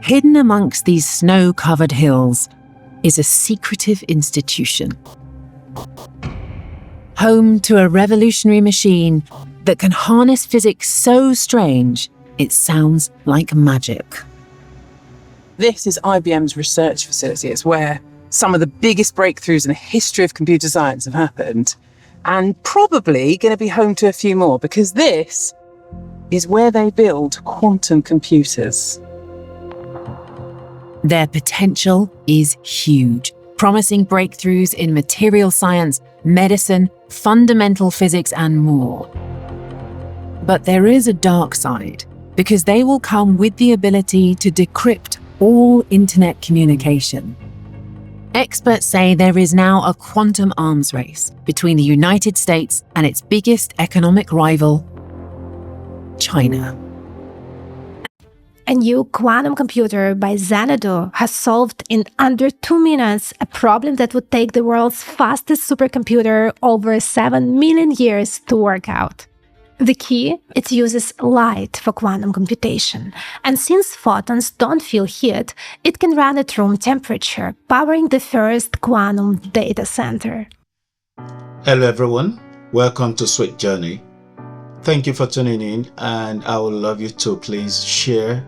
Hidden amongst these snow-covered hills is a secretive institution. Home to a revolutionary machine that can harness physics so strange it sounds like magic. This is IBM's research facility. It's where some of the biggest breakthroughs in the history of computer science have happened, and probably going to be home to a few more, because this is where they build quantum computers. Their potential is huge, promising breakthroughs in material science, medicine, fundamental physics, and more. But there is a dark side, because they will come with the ability to decrypt all internet communication. Experts say there is now a quantum arms race between the United States and its biggest economic rival, China. A new quantum computer by Xanadu has solved in under 2 minutes a problem that would take the world's fastest supercomputer over 7 million years to work out. The key, it uses light for quantum computation, and since photons don't feel heat, it can run at room temperature, powering the first quantum data center. Hello everyone, welcome to Sweet Journey. Thank you for tuning in, and I would love you to please share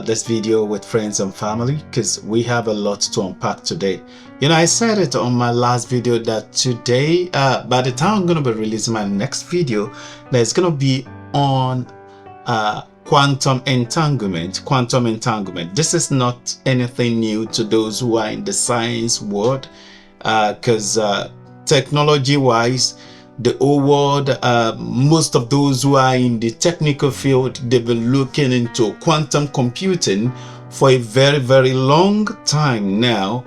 this video with friends and family, because we have a lot to unpack today. You know, I said it on my last video that today, by the time I'm going to be releasing my next video, that's going to be on quantum entanglement. Quantum entanglement. This is not anything new to those who are in the science world, because technology-wise, the whole world, most of those who are in the technical field, they've been looking into quantum computing for a very, very long time now.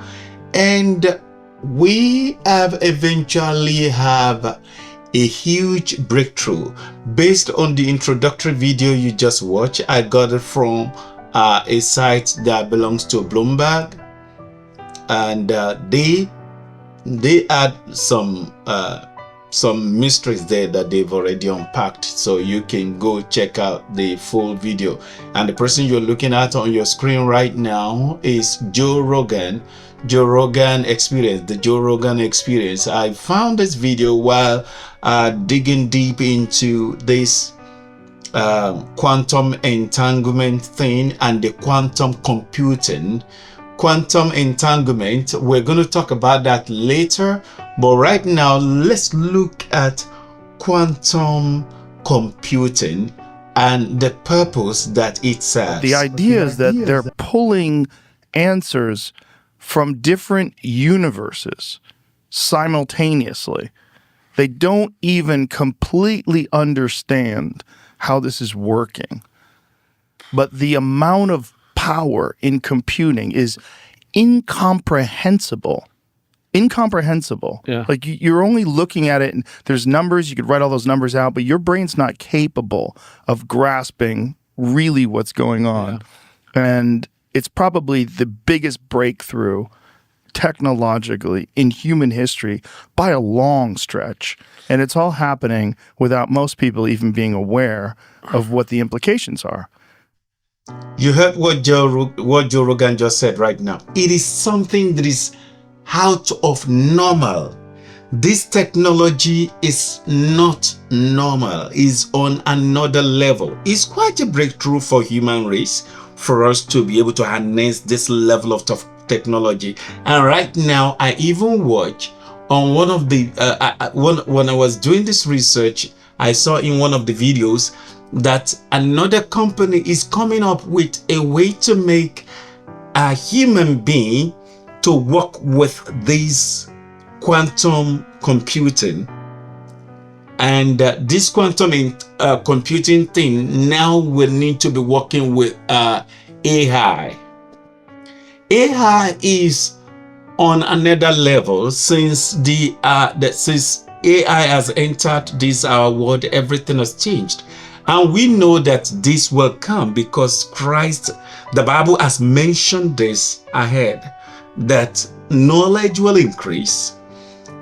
And we have eventually have a huge breakthrough based on the introductory video you just watched. I got it from a site that belongs to Bloomberg, and they had some mysteries there that they've already unpacked, so you can go check out the full video. And the person you're looking at on your screen right now is Joe Rogan Experience, the Joe Rogan Experience. I found this video while digging deep into this quantum entanglement thing and the quantum computing. Quantum entanglement, we're going to talk about that later, but right now let's look at quantum computing and the purpose that it serves. The idea is that they're pulling answers from different universes simultaneously. They don't even completely understand how this is working, but the amount of power in computing is incomprehensible. Yeah. Like you're only looking at it and there's numbers, you could write all those numbers out, but your brain's not capable of grasping really what's going on. Yeah. And it's probably the biggest breakthrough technologically in human history by a long stretch. And it's all happening without most people even being aware of what the implications are. You heard what Joe Rogan just said right now. It is something that is out of normal. This technology is not normal. It's on another level. It's quite a breakthrough for human race, for us to be able to harness this level of technology. And right now, I even watch on one of the when I was doing this research, I saw in one of the videos that another company is coming up with a way to make a human being to work with this quantum computing. And this quantum computing thing now will need to be working with AI. AI is on another level since since AI has entered this our world. Everything has changed. And we know that this will come because Christ, the Bible has mentioned this ahead, that knowledge will increase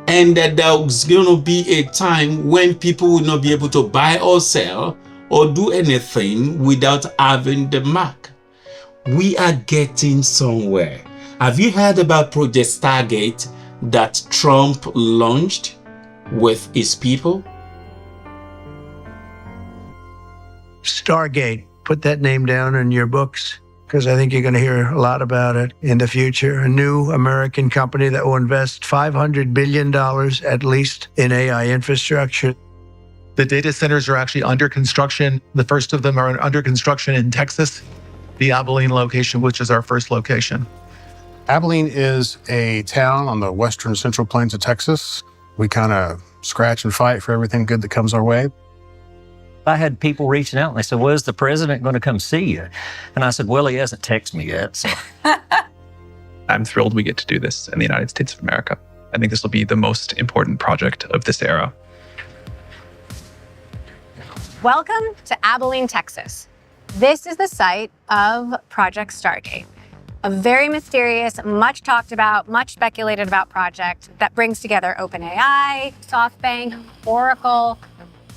and that there's going to be a time when people will not be able to buy or sell or do anything without having the mark. we are getting somewhere. Have you heard about Project Stargate that Trump launched with his people? Stargate, put that name down in your books, because I think you're going to hear a lot about it in the future. A new American company that will invest $500 billion at least in AI infrastructure. The data centers are actually under construction. The first of them are under construction in Texas, the Abilene location, which is our first location. Abilene is a town on the western central plains of Texas. We kind of scratch and fight for everything good that comes our way. I had people reaching out and they said, well, is the president going to come see you? And I said, well, he hasn't texted me yet. So I'm thrilled we get to do this in the United States of America. I think this will be the most important project of this era. Welcome to Abilene, Texas. This is the site of Project Stargate, a very mysterious, much talked about, much speculated about project that brings together OpenAI, SoftBank, Oracle.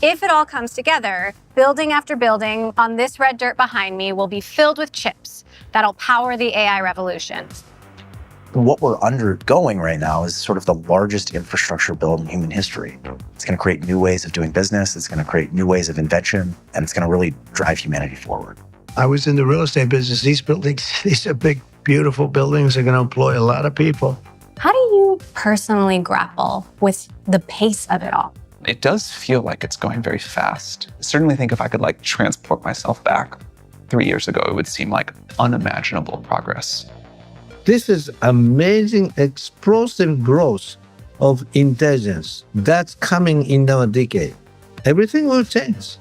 If it all comes together, building after building on this red dirt behind me will be filled with chips that'll power the AI revolution. What we're undergoing right now is sort of the largest infrastructure build in human history. It's going to create new ways of doing business, it's going to create new ways of invention, and it's going to really drive humanity forward. I was in the real estate business. These buildings, these are big, beautiful buildings. They're going to employ a lot of people. How do you personally grapple with the pace of it all? It does feel like it's going very fast. I certainly think if I could transport myself back 3 years ago, it would seem like unimaginable progress. This is amazing, explosive growth of intelligence that's coming in our decade. Everything will change.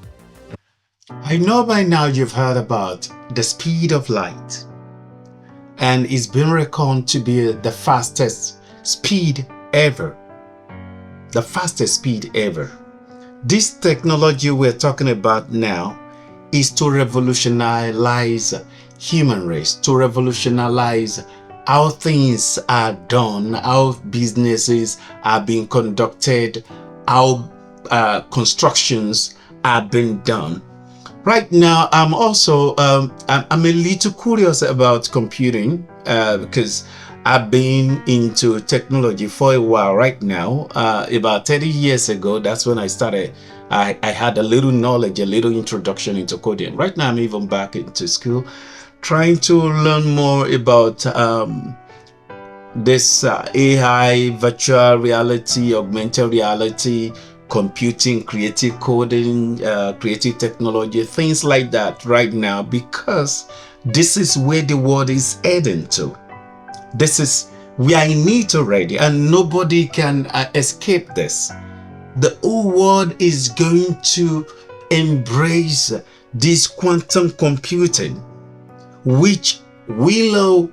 I know by now you've heard about the speed of light, and it's been reckoned to be the fastest speed ever. The fastest speed ever. This technology we're talking about now is to revolutionize human race, to revolutionize how things are done, how businesses are being conducted, how constructions are being done. Right now, I'm also I'm a little curious about computing because I've been into technology for a while right now. About 30 years ago, that's when I started. I had a little knowledge, a little introduction into coding. Right now, I'm even back into school, trying to learn more about this AI, virtual reality, augmented reality, computing, creative coding, creative technology, things like that right now, because this is where the world is heading to. We are in it already, and nobody can escape this. The whole world is going to embrace this quantum computing, which Willow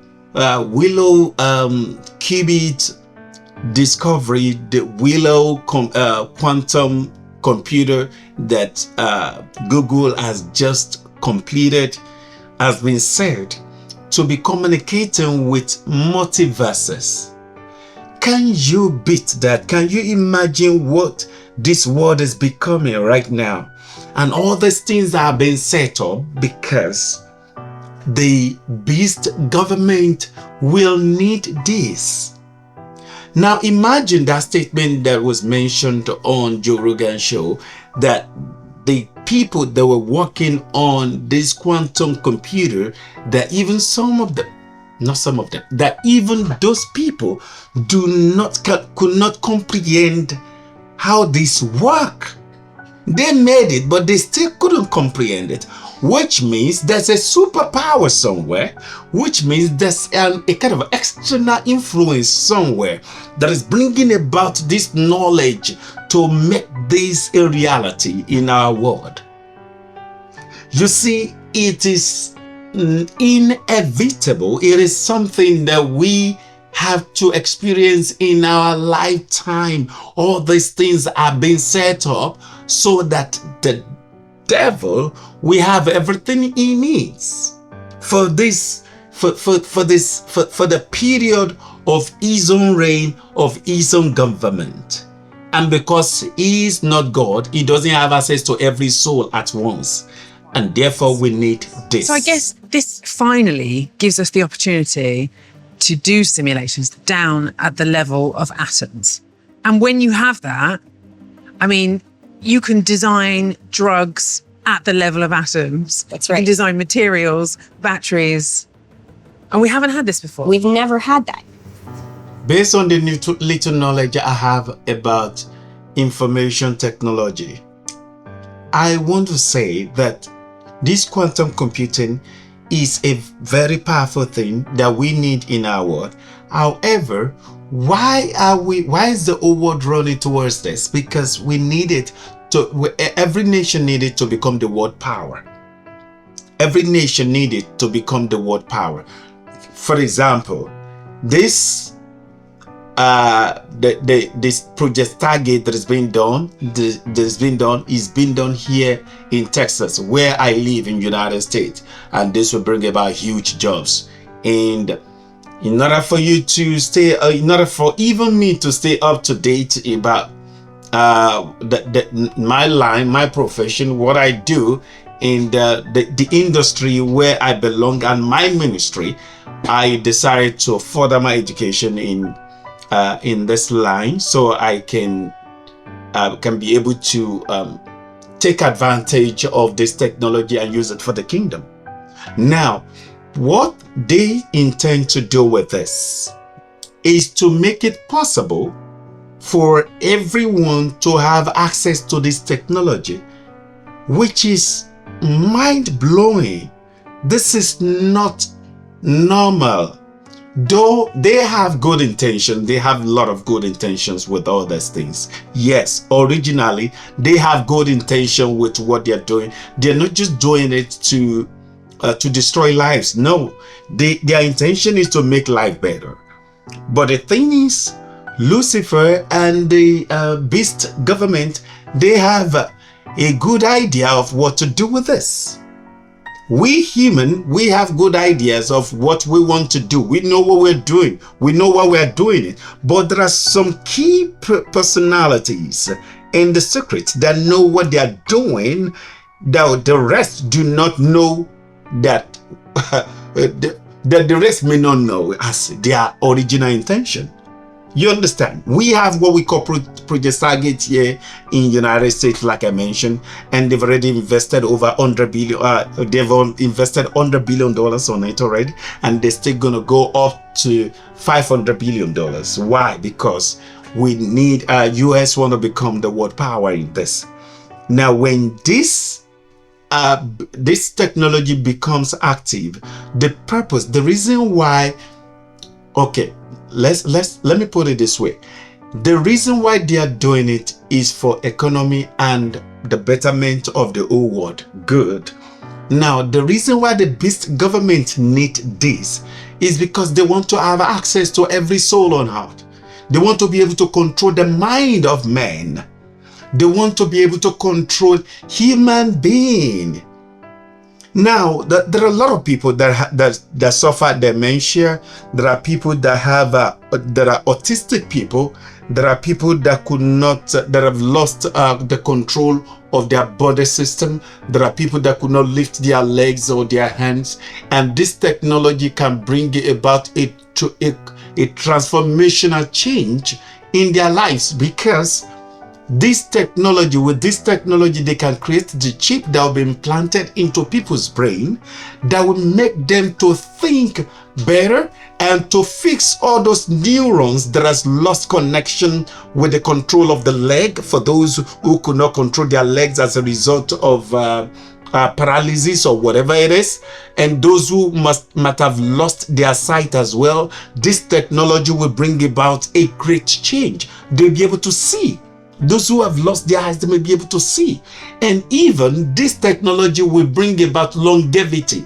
qubit discovery, the Willow quantum computer that Google has just completed, has been said to be communicating with multiverses. Can you beat that? Can you imagine what this world is becoming right now? And all these things are being set up because the beast government will need this. Now imagine that statement that was mentioned on Joe Rogan show, that the people that were working on this quantum computer, that even that even those people could not comprehend how this works. They made it, but they still couldn't comprehend it, which means there's a superpower somewhere, which means there's a kind of external influence somewhere that is bringing about this knowledge to make this a reality in our world. You see, it is inevitable. It is something that we have to experience in our lifetime. All these things are being set up so that the devil will have everything he needs for this, for the period of his own reign, of his own government. And because he is not God, he doesn't have access to every soul at once. And therefore, we need this. So I guess this finally gives us the opportunity to do simulations down at the level of atoms. And when you have that, I mean, you can design drugs at the level of atoms. That's right. You can design materials, batteries. And we haven't had this before. We've never had that. Based on the little knowledge I have about information technology, I want to say that this quantum computing is a very powerful thing that we need in our world. However, why is the whole world running towards this? Because we need it to, every nation needed to become the world power. Every nation needed to become the world power. For example, this this project Stargate that is being done, is being done here in Texas, where I live in United States, and this will bring about huge jobs. And in order for you to stay, in order for even me to stay up to date about my line, my profession, what I do in the industry where I belong and my ministry, I decided to further my education in this line, so I can be able to take advantage of this technology and use it for the kingdom. Now, what they intend to do with this is to make it possible for everyone to have access to this technology, which is mind-blowing. This is not normal. Though they have good intentions, they have a lot of good intentions with all these things. Yes, originally, they have good intention with what they're doing. They're not just doing it to destroy lives. No, their intention is to make life better. But the thing is, Lucifer and the beast government, they have a good idea of what to do with this. We human, we have good ideas of what we want to do. We know what we're doing. We know why we're doing it. But there are some key personalities in the secret that know what they're doing, that the rest do not know, that the rest may not know as their original intention. You understand? We have what we call Project Stargate here in United States, like I mentioned, and they've already invested over $100 billion. They've invested $100 billion on it already, and they're still gonna go up to $500 billion. Why? Because we need US want to become the world power in this. Now, when this technology becomes active, the purpose, the reason why, okay. Let me put it this way. The reason why they are doing it is for economy and the betterment of the whole world. Good. Now, the reason why the beast government need this is because they want to have access to every soul on earth. They want to be able to control the mind of man. They want to be able to control human being. Now, there are a lot of people that suffer dementia. There are people that have there are autistic people. There are people that that have lost the control of their body system. There are people that could not lift their legs or their hands, and this technology can bring about a transformational change in their lives, because with this technology, they can create the chip that will be implanted into people's brain that will make them to think better and to fix all those neurons that has lost connection with the control of the leg, for those who could not control their legs as a result of paralysis or whatever it is, and those who might have lost their sight as well. This technology will bring about a great change. They'll be able to see. Those who have lost their eyes, they may be able to see. And even this technology will bring about longevity.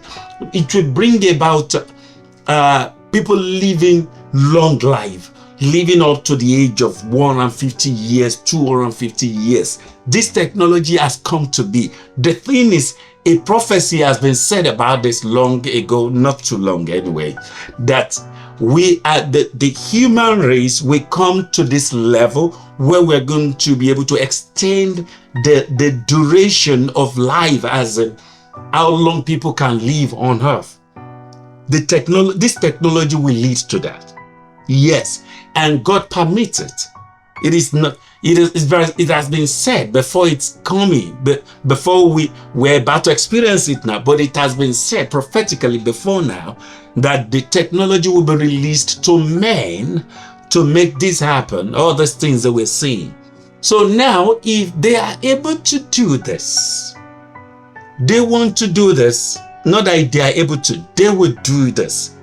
It will bring about people living long life, living up to the age of 150 years, 250 years. This technology has come to be. The thing is, a prophecy has been said about this long ago, not too long anyway, that we are the human race will come to this level where we're going to be able to extend the duration of life as how long people can live on Earth. This technology will lead to that. Yes, and God permits it. It is not. It has been said before it's coming, but before we're about to experience it now. But it has been said prophetically before now that the technology will be released to men to make this happen. All these things that we're seeing. So now, if they are able to do this, they want to do this. Not that they are able to. They will do this.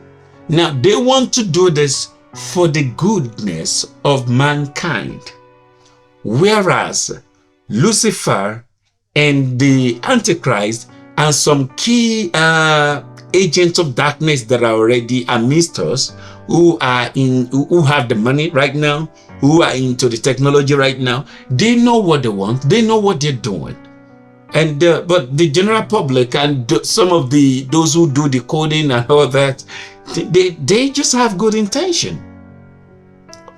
Now they want to do this for the goodness of mankind. Whereas Lucifer and the Antichrist and some key agents of darkness that are already amidst us, who have the money right now, who are into the technology right now, they know what they want, they know what they're doing. And but the general public and some of those who do the coding and all that, they just have good intention.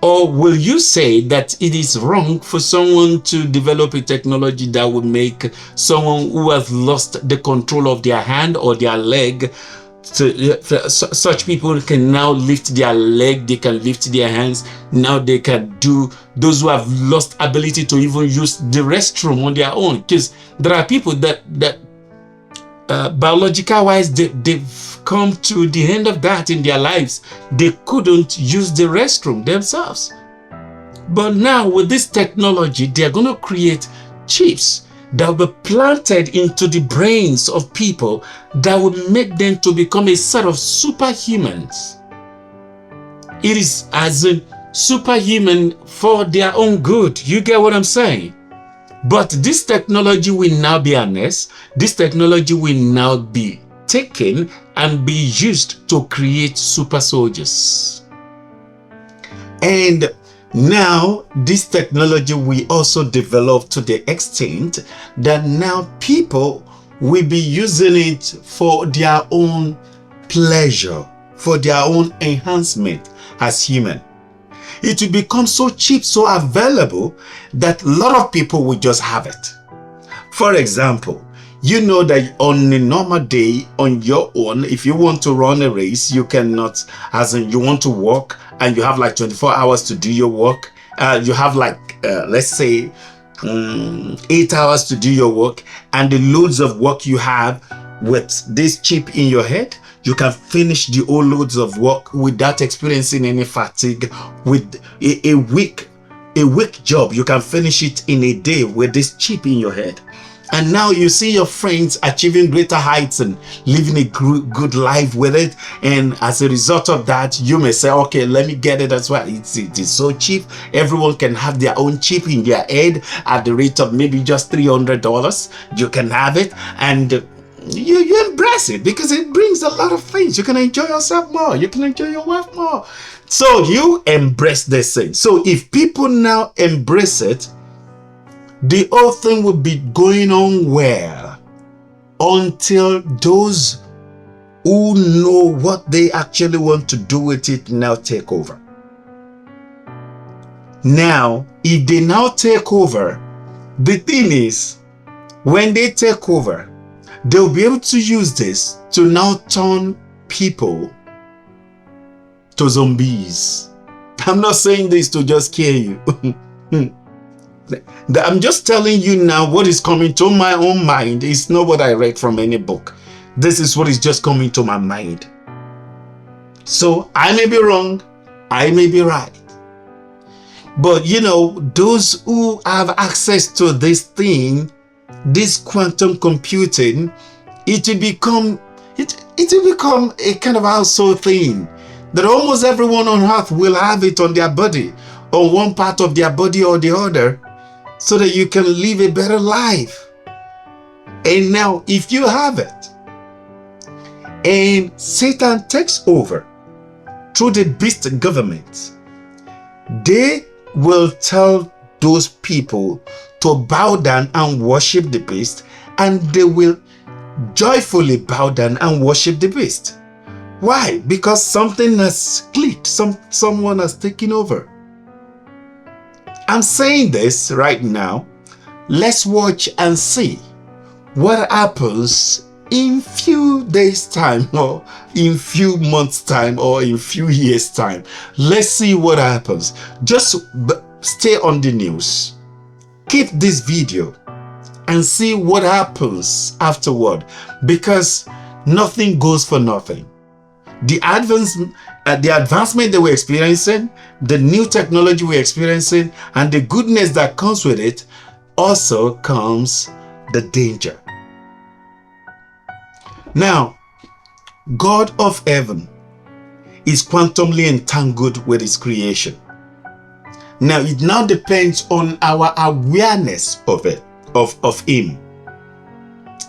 Or will you say that it is wrong for someone to develop a technology that would make someone who has lost the control of their hand or their leg, such people can now lift their leg, they can lift their hands, now they can do, those who have lost ability to even use the restroom on their own, because there are people that biological wise they've come to the end of that in their lives. They couldn't use the restroom themselves. But now with this technology, they're going to create chips that will be planted into the brains of people that will make them to become a sort of superhumans. It is as in superhuman for their own good. You get what I'm saying? But this technology will now be harnessed. This technology will now be taken and be used to create super soldiers. And now this technology will also develop to the extent that now people will be using it for their own pleasure, for their own enhancement as human. It will become so cheap, so available that a lot of people will just have it. For example, you know that on a normal day on your own, if you want to run a race, you cannot, as in you want to walk and you have like 24 hours to do your work. You have like, let's say, 8 hours to do your work, and the loads of work you have with this chip in your head, you can finish the whole loads of work without experiencing any fatigue. With a week job, you can finish it in a day with this chip in your head. And now you see your friends achieving greater heights and living a good life with it. And as a result of that, you may say, okay, let me get it as well. It is so cheap. Everyone can have their own chip in their head at the rate of maybe just $300. You can have it. And you embrace it because it brings a lot of things. You can enjoy yourself more. You can enjoy your wife more. So you embrace this thing. So if people now embrace it, the whole thing will be going on well until those who know what they actually want to do with it now take over. Now, if they now take over, the thing is, when they take over, they'll be able to use this to now turn people to zombies. I'm not saying this to just scare you. I'm just telling you now what is coming to my own mind. It's not what I read from any book. This is what is just coming to my mind. So I may be wrong, I may be right. But you know, those who have access to this thing, this quantum computing, it will become a kind of household thing that almost everyone on earth will have it on their body, on one part of their body or the other, so that you can live a better life. And now, if you have it, and Satan takes over through the beast government, they will tell those people to bow down and worship the beast, and they will joyfully bow down and worship the beast. Why? Because something has clicked, someone has taken over. I'm saying this right now. Let's watch and see what happens in few days time, or in few months time, or in few years time. Let's see what happens. Just stay on the news, keep this video, and see what happens afterward, because nothing goes for nothing. The advancement that we're experiencing, the new technology we're experiencing, and the goodness that comes with it, also comes the danger. Now, God of heaven is quantumly entangled with his creation. Now, it now depends on our awareness of it, of him.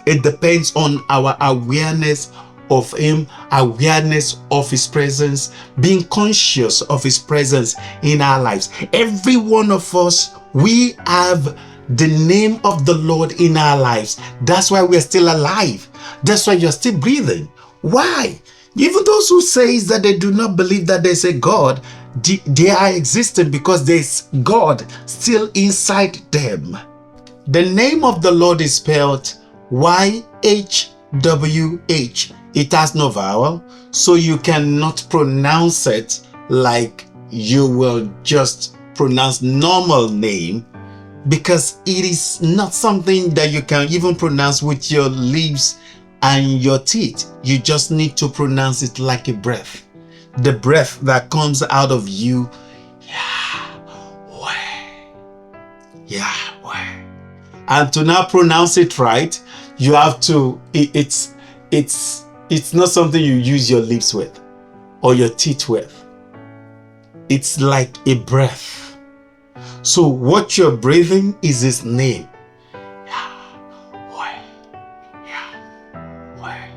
It depends on our awareness of him, awareness of his presence, being conscious of his presence in our lives. Every one of us, we have the name of the Lord in our lives. That's why we're still alive. That's why you're still breathing. Why? Even those who say that they do not believe that there's a God, they are existing because there's God still inside them. The name of the Lord is spelled YHWH. It has no vowel, so you cannot pronounce it like you will just pronounce normal name, because it is not something that you can even pronounce with your lips and your teeth. You just need to pronounce it like a breath. The breath that comes out of you. Yahweh. And to now pronounce it right, you have to, it's not something you use your lips with or your teeth with. It's like a breath. So what you're breathing is his name. Yahweh. Yahweh.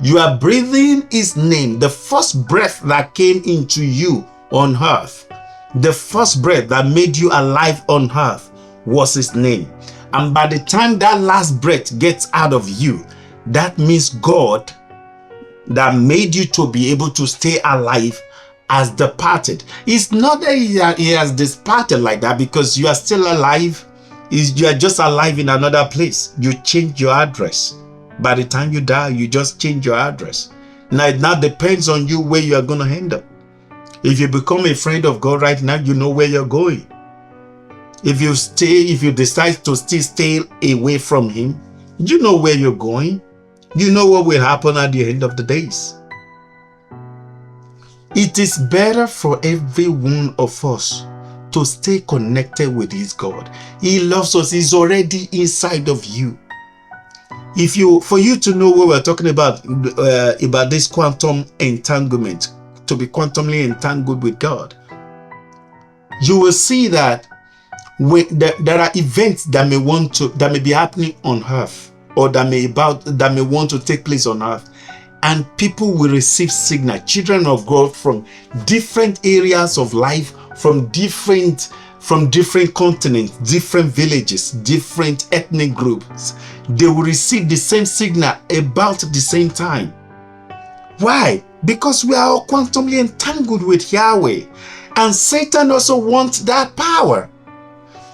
You are breathing his name. The first breath that came into you on earth, the first breath that made you alive on earth was his name. And by the time that last breath gets out of you, that means God that made you to be able to stay alive has departed. It's not that he has departed like that, because you are still alive. You are just alive in another place. You change your address. By the time you die, you just change your address. Now it now depends on you where you are going to end up. If you become afraid of God right now, you know where you're going. If you decide to still stay away from him, you know where you're going. You know what will happen at the end of the days. It is better for every one of us to stay connected with his God. He loves us. He's already inside of you. For you to know what we're talking about this quantum entanglement, to be quantumly entangled with God, you will see that there are events that may be happening on earth, or that may want to take place on earth, and people will receive signal, children of God from different areas of life, from different continents, different villages, different ethnic groups. They will receive the same signal about the same time. Why? Because we are all quantumly entangled with Yahweh. And Satan also wants that power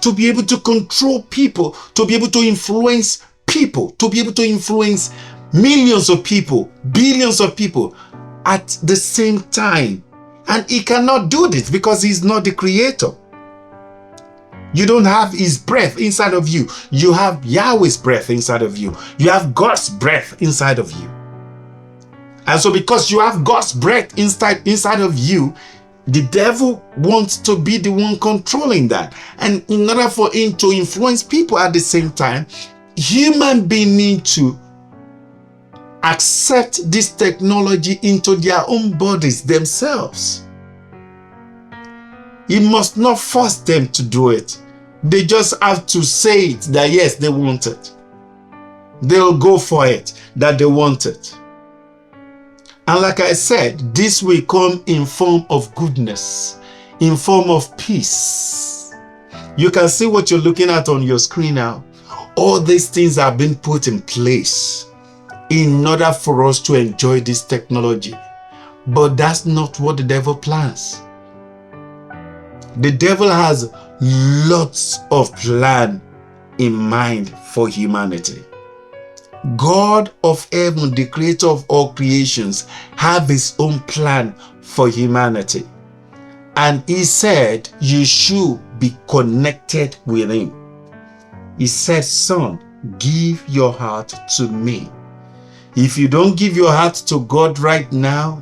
to be able to control people, to be able to influence people, to be able to influence millions of people, billions of people at the same time. And he cannot do this because he's not the creator. You don't have his breath inside of you. You have Yahweh's breath inside of you. You have God's breath inside of you. And so because you have God's breath inside of you, the devil wants to be the one controlling that. And in order for him to influence people at the same time, human beings need to accept this technology into their own bodies themselves. He must not force them to do it. They just have to say it, that yes, they want it. They'll go for it, that they want it. And like I said, this will come in form of goodness, in form of peace. You can see what you're looking at on your screen now. All these things have been put in place in order for us to enjoy this technology. But that's not what the devil plans. The devil has lots of plan in mind for humanity. God of heaven, the creator of all creations, have his own plan for humanity. And he said you should be connected with him. He said, son, give your heart to me. If you don't give your heart to God right now,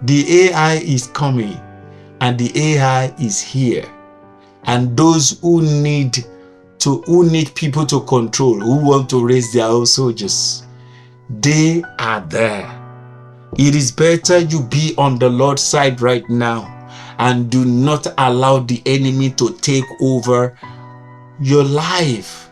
the AI is coming and the AI is here. And those who need people to control, who want to raise their own soldiers, they are there. It is better you be on the Lord's side right now and do not allow the enemy to take over your life.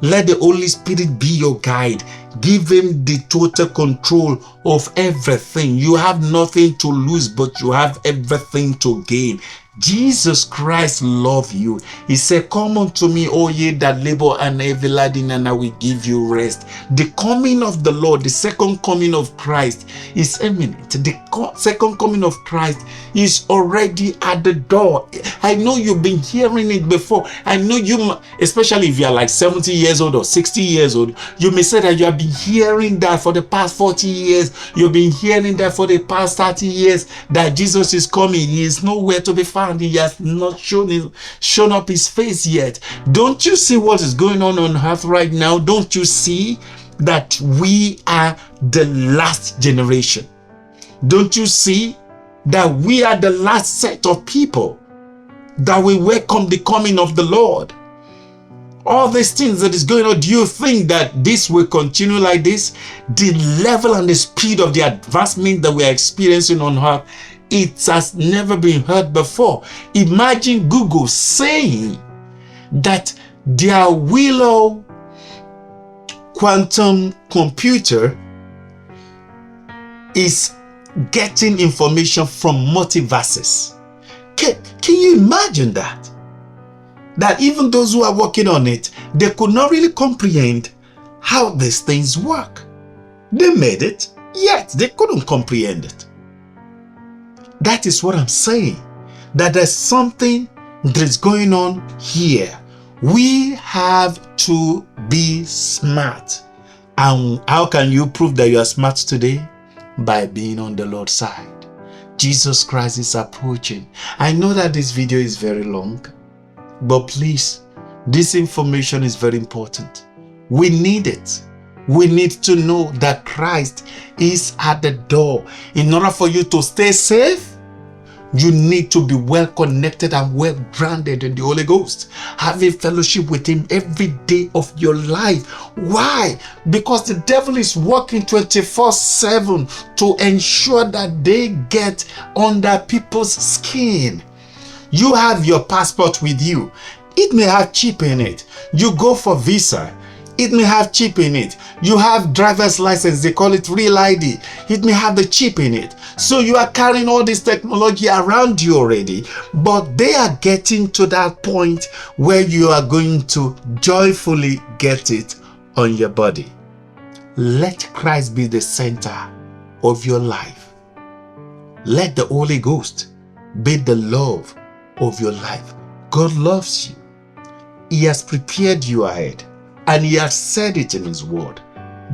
Let the Holy Spirit be your guide. Give him the total control of everything. You have nothing to lose, but you have everything to gain. Jesus Christ loves you. He said, come unto me, all ye that labor and heavy laden, and I will give you rest. The coming of the Lord, the second coming of Christ is imminent. The second coming of Christ is already at the door. I know you've been hearing it before. I know you, especially if you are like 70 years old or 60 years old, you may say that you have been hearing that for the past 40 years. You've been hearing that for the past 30 years, that Jesus is coming. He is nowhere to be found. He has not shown up his face yet. Don't you see what is going on earth right now? Don't you see that we are the last generation? Don't you see that we are the last set of people that will welcome the coming of the Lord? All these things that is going on, do you think that this will continue like this? The level and the speed of the advancement that we are experiencing on earth, it has never been heard before. Imagine Google saying that their Willow quantum computer is getting information from multiverses. Can you imagine that? That even those who are working on it, they could not really comprehend how these things work. They made it, yet they couldn't comprehend it. That is what I'm saying. That there's something that is going on here. We have to be smart. And how can you prove that you are smart today? By being on the Lord's side. Jesus Christ is approaching. I know that this video is very long, but please, this information is very important. We need it. We need to know that Christ is at the door. In order for you to stay safe, you need to be well connected and well grounded in the Holy Ghost, having fellowship with him every day of your life. Why? Because the devil is working 24/7 to ensure that they get under people's skin. You have your passport with you. It may have chip in it. You go for visa. It may have chip in it. You have driver's license, they call it real ID. It may have the chip in it. So you are carrying all this technology around you already, but they are getting to that point where you are going to joyfully get it on your body. Let Christ be the center of your life. Let the Holy Ghost be the love of your life. God loves you. He has prepared you ahead. And he has said it in his word,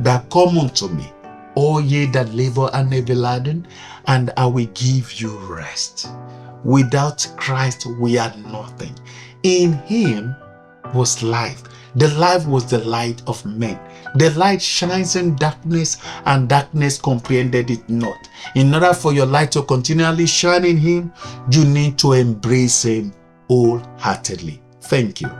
that come unto me, all ye that labor and heavy laden, and I will give you rest. Without Christ, we are nothing. In him was life. The life was the light of men. The light shines in darkness, and darkness comprehended it not. In order for your light to continually shine in him, you need to embrace him wholeheartedly. Thank you.